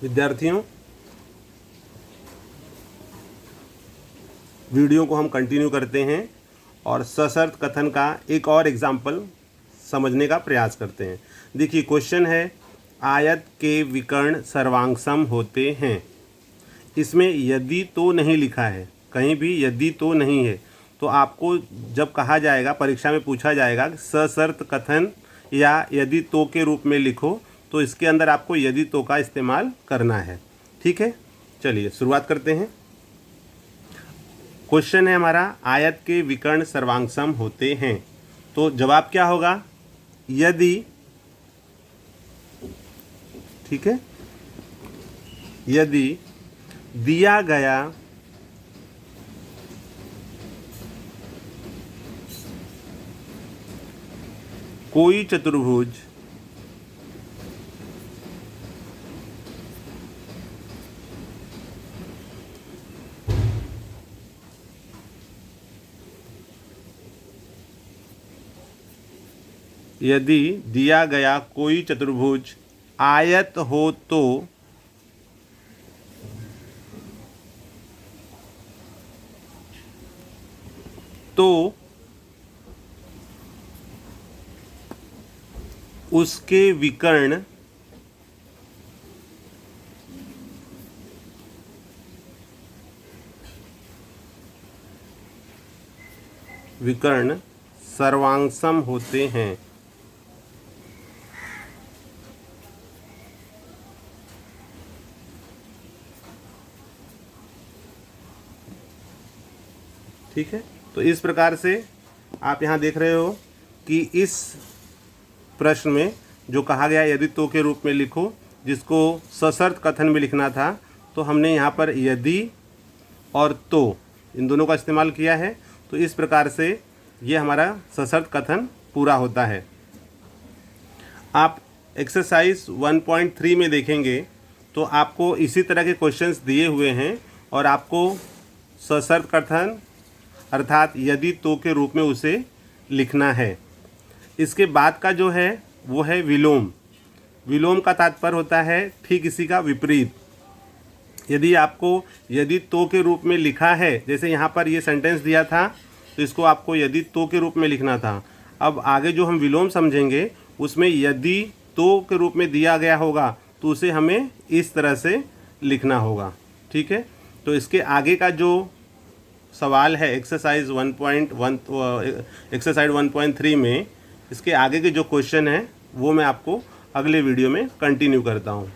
विद्यार्थियों, वीडियो को हम कंटिन्यू करते हैं और सशर्त कथन का एक और एग्जाम्पल समझने का प्रयास करते हैं। देखिए क्वेश्चन है, आयत के विकर्ण सर्वांगसम होते हैं। इसमें यदि तो नहीं लिखा है, कहीं भी यदि तो नहीं है, तो आपको जब कहा जाएगा, परीक्षा में पूछा जाएगा सशर्त कथन या यदि तो के रूप में लिखो, तो इसके अंदर आपको यदि तो का इस्तेमाल करना है। ठीक है, चलिए शुरुआत करते हैं। क्वेश्चन है हमारा, आयत के विकर्ण सर्वांगसम होते हैं। तो जवाब क्या होगा? यदि, ठीक है, यदि दिया गया कोई चतुर्भुज यदि दिया गया कोई चतुर्भुज आयत हो तो उसके विकर्ण सर्वांगसम होते हैं। ठीक है, तो इस प्रकार से आप यहाँ देख रहे हो कि इस प्रश्न में जो कहा गया यदि तो के रूप में लिखो, जिसको सशर्त कथन में लिखना था, तो हमने यहाँ पर यदि और तो इन दोनों का इस्तेमाल किया है। तो इस प्रकार से ये हमारा सशर्त कथन पूरा होता है। आप एक्सरसाइज 1.3 में देखेंगे तो आपको इसी तरह के क्वेश्चंस दिए हुए हैं और आपको सशर्त कथन अर्थात यदि तो के रूप में उसे लिखना है। इसके बाद का जो है वो है विलोम। विलोम का तात्पर्य होता है ठीक इसी का विपरीत। यदि आपको यदि तो के रूप में लिखा है, जैसे यहाँ पर ये सेंटेंस दिया था, तो इसको आपको यदि तो के रूप में लिखना था। अब आगे जो हम विलोम समझेंगे उसमें यदि तो के रूप में दिया गया होगा तो उसे हमें इस तरह से लिखना होगा। ठीक है, तो इसके आगे का जो सवाल है एक्सरसाइज 1.3 में, इसके आगे के जो क्वेश्चन है वो मैं आपको अगले वीडियो में कंटिन्यू करता हूँ।